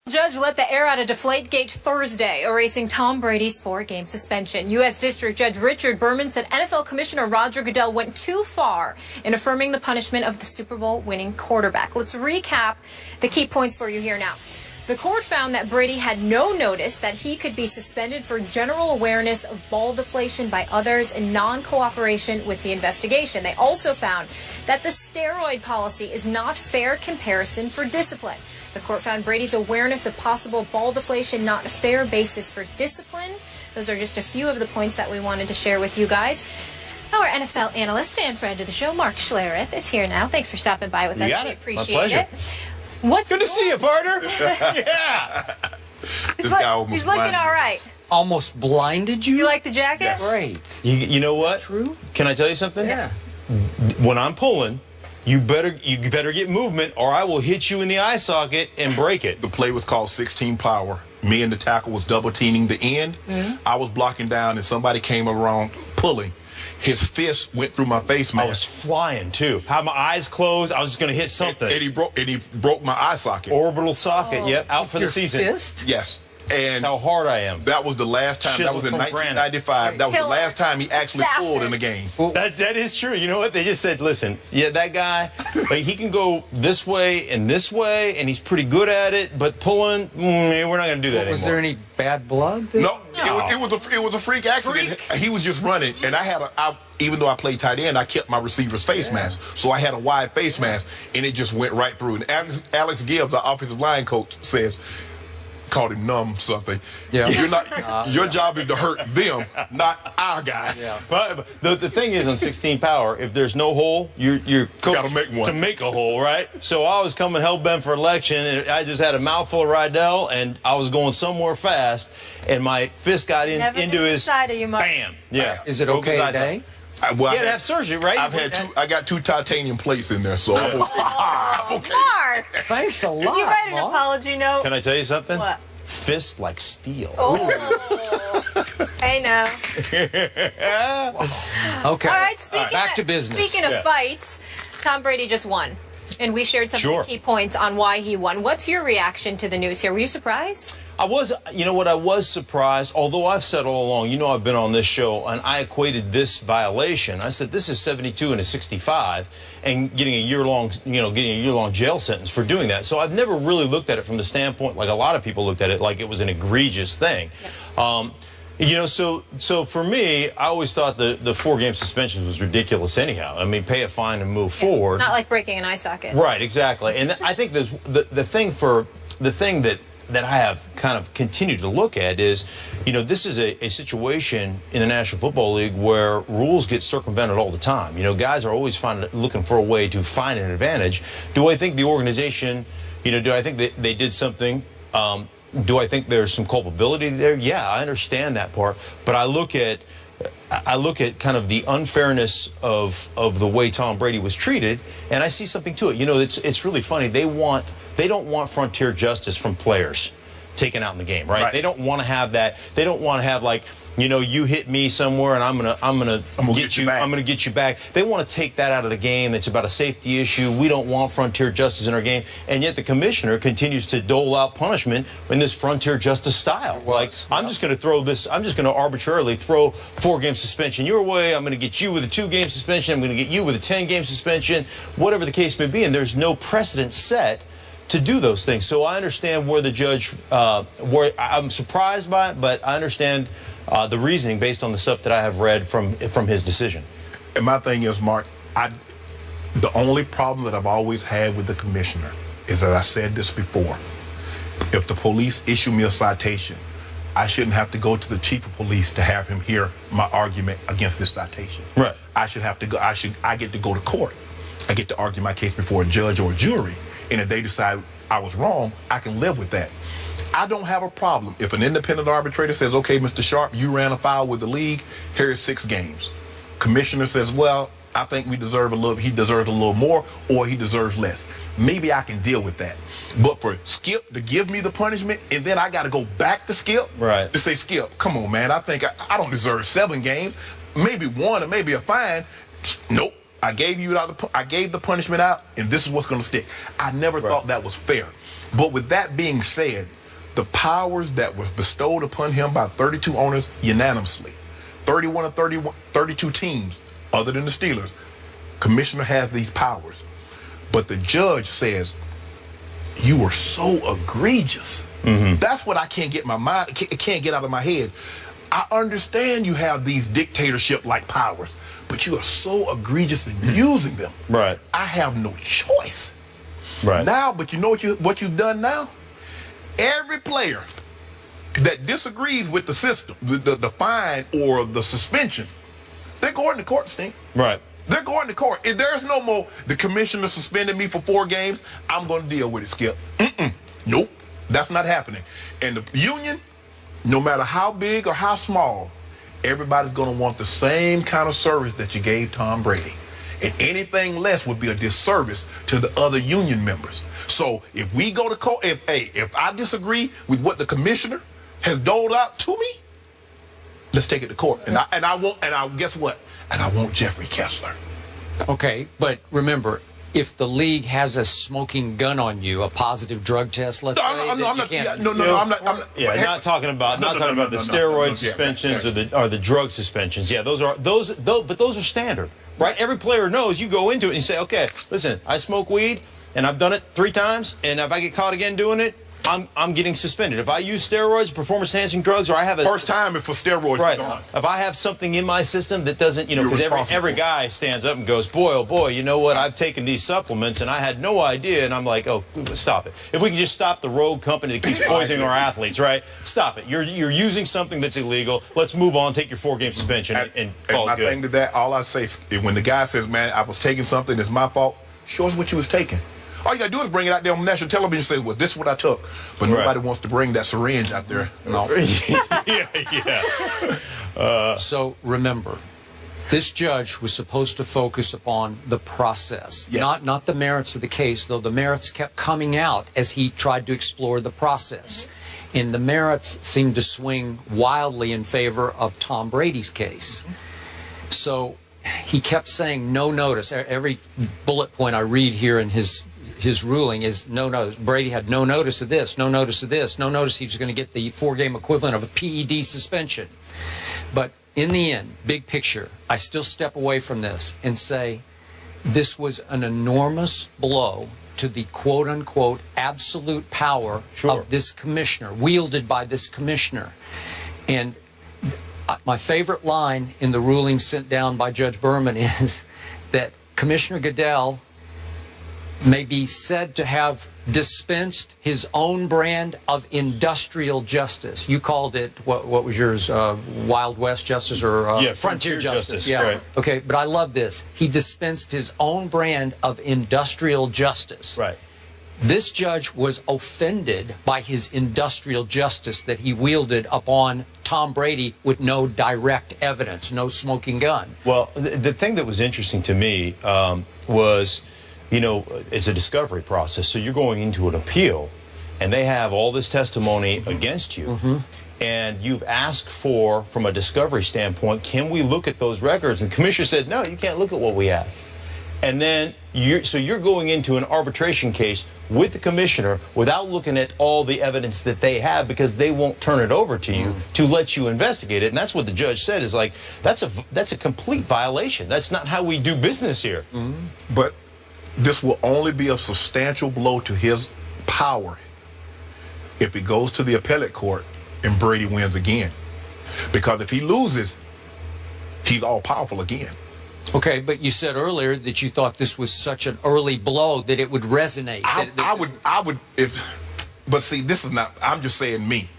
Judge let the air out of Deflategate Thursday, erasing Tom Brady's 4-game suspension. U.S. District Judge Richard Berman said NFL Commissioner Roger Goodell went too far in affirming the punishment of the Super Bowl winning quarterback. Let's recap the key points for you here now. The court found that Brady had no notice that he could be suspended for general awareness of ball deflation by others and non-cooperation with the investigation. They also found that the steroid policy is not fair comparison for discipline. The court found Brady's awareness of possible ball deflation not a fair basis for discipline. Those are just a few of the points that we wanted to share with you guys. Our NFL analyst and friend of the show, Mark Schlereth, is here now. Thanks for stopping by with us. We appreciate it. What's good to see you, partner. Yeah. He's looking all right. Almost blinded you? You like the jacket? Yes. Great. You know what? True. Can I tell you something? Yeah. When I'm pulling, you better get movement, or I will hit you in the eye socket and break it. The play was called 16 power. Me and the tackle was double teaming the end. I was blocking down, and somebody came around pulling. His fist went through my face mask. I was flying too. Had my eyes closed. I was just going to hit something. And he broke my eye socket. Orbital socket. Oh. Yep. Out for the season. Fist? Yes. And how hard I am. That was the last time. That was in 1995. That was the last time he actually pulled in the game. Well, that is true. You know what? They just said, listen, yeah, that guy, like, he can go this way, and he's pretty good at it. But pulling, we're not going to do that anymore. Was there any bad blood there? No. It was a freak accident. He was just running, and even though I played tight end, I kept my receiver's face mask. So I had a wide face mask, and it just went right through. And Alex Gibbs, our offensive line coach, called him numb something. Yeah. Your job is to hurt them, not our guys. Yeah. But the thing is, on 16 power, if there's no hole, you're coached to make a hole, right? So I was coming hell-bent for election, and I just had a mouthful of Rydell, and I was going somewhere fast, and my fist got into his side of you, Mark. Bam. Yeah. Is it okay today? Well, you had to have surgery, right? I got 2 titanium plates in there, so I'm okay. Mark! Thanks a lot. You write an apology note? Can I tell you something? What? Fist like steel. Oh. I know. Okay. All right, back to business. Speaking of fights, Tom Brady just won. And we shared some of the key points on why he won. What's your reaction to the news here? Were you surprised? I was, you know what, I was surprised, although I've said all along, you know, I've been on this show, and I equated this violation. I said, this is 72 and a 65, and getting a year-long jail sentence for doing that. So I've never really looked at it from the standpoint, like a lot of people looked at it, like it was an egregious thing. Yeah. You know, so for me, I always thought the 4-game suspension was ridiculous anyhow. I mean, pay a fine and move forward. Not like breaking an eye socket. Right, exactly. And I think the thing that I have kind of continued to look at is, you know, this is a situation in the National Football League where rules get circumvented all the time. You know, guys are always looking for a way to find an advantage. Do I think the organization, you know, do I think they did something? Do I think there's some culpability there? Yeah, I understand that part. But I look at kind of the unfairness of the way Tom Brady was treated, and I see something to it. You know, it's really funny. They don't want frontier justice from players taken out in the game, right? They don't want to have that. They don't want to have, like, you know, you hit me somewhere and I'm gonna get you. I'm gonna get you back. They want to take that out of the game. It's about a safety issue. We don't want frontier justice in our game, and yet the commissioner continues to dole out punishment in this frontier justice style. Like, I'm just gonna arbitrarily throw 4-game suspension your way. I'm gonna get you with a 2-game suspension. I'm gonna get you with a 10-game suspension. Whatever the case may be, and there's no precedent set to do those things. So I understand where the judge, where I'm surprised by it, but I understand the reasoning based on the stuff that I have read from his decision. And my thing is, Mark, the only problem that I've always had with the commissioner is that I said this before. If the police issue me a citation, I shouldn't have to go to the chief of police to have him hear my argument against this citation. Right. I should have to go. I get to go to court. I get to argue my case before a judge or a jury. And if they decide I was wrong, I can live with that. I don't have a problem if an independent arbitrator says, okay, Mr. Sharp, you ran afoul with the league, here's 6 games. Commissioner says, well, I think he deserves a little more, or he deserves less. Maybe I can deal with that. But for Skip to give me the punishment, and then I got to go back to Skip to say, Skip, come on, man, I think I don't deserve 7 games, maybe 1 or maybe a fine. Nope. I gave the punishment out, and this is what's going to stick. I never thought that was fair. But with that being said, the powers that were bestowed upon him by 32 owners unanimously, 31 of 32 teams, other than the Steelers, commissioner has these powers. But the judge says, you were so egregious. That's what I can't get can't get out of my head. I understand you have these dictatorship-like powers, but you are so egregious in using them. Right. I have no choice. Right. Now, but you know what you've done now? Every player that disagrees with the system, the fine or the suspension, they're going to court, Stink. Right. They're going to court. If there's no more, the commissioner suspended me for 4 games, I'm going to deal with it, Skip. Nope. That's not happening. And the union, no matter how big or how small, everybody's going to want the same kind of service that you gave Tom Brady. And anything less would be a disservice to the other union members. So if we go to court, if I disagree with what the commissioner has doled out to me, let's take it to court. And I guess what? And I want Jeffrey Kessler. Okay, but remember, if the league has a smoking gun on you, a positive drug test, let's say, I'm not talking about the steroid suspensions or the drug suspensions. Yeah, those are standard, right? Every player knows. You go into it and you say, okay, listen, I smoke weed and I've done it 3 times, and if I get caught again doing it, I'm getting suspended. If I use steroids, performance-enhancing drugs, or I have a first time for steroids, right? Gone. If I have something in my system that doesn't, because every guy stands up and goes, boy, oh boy, you know what? I've taken these supplements and I had no idea, and I'm like, oh, stop it. If we can just stop the rogue company that keeps poisoning our athletes, right? Stop it. You're using something that's illegal. Let's move on. Take your 4-game suspension and call it good. My thing to that, all I say is when the guy says, man, I was taking something, it's my fault. Show us what you was taking. All you got to do is bring it out there on national television and say, well, this is what I took. But nobody wants to bring that syringe out there. No. So remember, this judge was supposed to focus upon the process, not the merits of the case, though the merits kept coming out as he tried to explore the process. And the merits seemed to swing wildly in favor of Tom Brady's case. So he kept saying no notice. Every bullet point I read here in his ruling is no notice. Brady had no notice of this, no notice of this, no notice he was going to get the 4-game equivalent of a PED suspension. But in the end, big picture, I still step away from this and say this was an enormous blow to the quote-unquote absolute power of this commissioner, wielded by this commissioner. And my favorite line in the ruling sent down by Judge Berman is that Commissioner Goodell may be said to have dispensed his own brand of industrial justice. You called it, what was yours, Wild West justice or frontier justice? Yeah. Right. Okay, but I love this. He dispensed his own brand of industrial justice. Right. This judge was offended by his industrial justice that he wielded upon Tom Brady with no direct evidence, no smoking gun. Well, the thing that was interesting to me was, it's a discovery process. So you're going into an appeal, and they have all this testimony against you. And you've asked for, from a discovery standpoint, can we look at those records? And the commissioner said, no, you can't look at what we have. And then you're going into an arbitration case with the commissioner without looking at all the evidence that they have, because they won't turn it over to you to let you investigate it. And that's what the judge said, is like, that's a complete violation. That's not how we do business here. But this will only be a substantial blow to his power if it goes to the appellate court and Brady wins again. Because if he loses, he's all powerful again. Okay, but you said earlier that you thought this was such an early blow that it would resonate. I would, but see, this is not, I'm just saying me.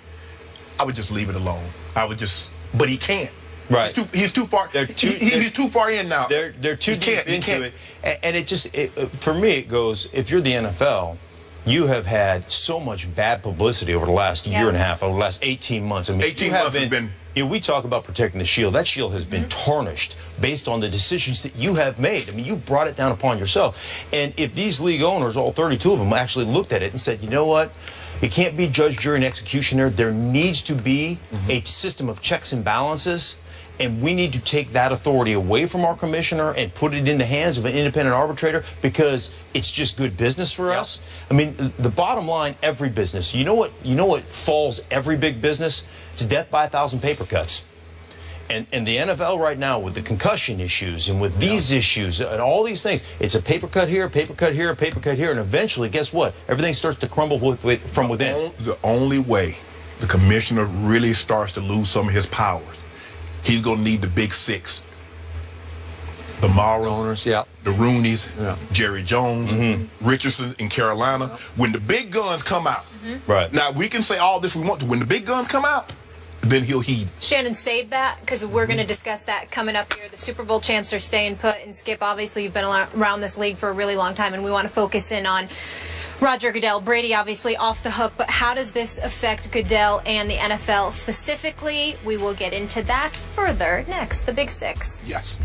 I would just leave it alone. But he can't. Right. He's too far. He's too far in now. They're too deep into it. And it just, for me, it goes, if you're the NFL, you have had so much bad publicity over the last year and a half, over the last 18 months. I mean, 18 months has been... we talk about protecting the shield. That shield has been tarnished based on the decisions that you have made. I mean, you brought it down upon yourself. And if these league owners, all 32 of them, actually looked at it and said, you know what? It can't be judge, jury, and executioner. There needs to be a system of checks and balances. and we need to take that authority away from our commissioner and put it in the hands of an independent arbitrator because it's just good business for us. I mean, the bottom line, every business, you know what falls every big business? It's death by 1,000 paper cuts. And the NFL right now, with the concussion issues and with these issues and all these things, it's a paper cut here, a paper cut here, a paper cut here, and eventually, guess what? Everything starts to crumble from within. The only way the commissioner really starts to lose some of his powers, he's going to need the big six. The Morrows, the Rooneys, Jerry Jones, Richardson in Carolina. When the big guns come out, right now we can say all this we want to. When the big guns come out, then he'll heed. Shannon, save that because we're going to discuss that coming up here. The Super Bowl champs are staying put. And Skip, obviously, you've been around this league for a really long time, and we want to focus in on Roger Goodell. Brady, obviously, off the hook. But how does this affect Goodell and the NFL specifically? We will get into that further next. The Big Six. Yes.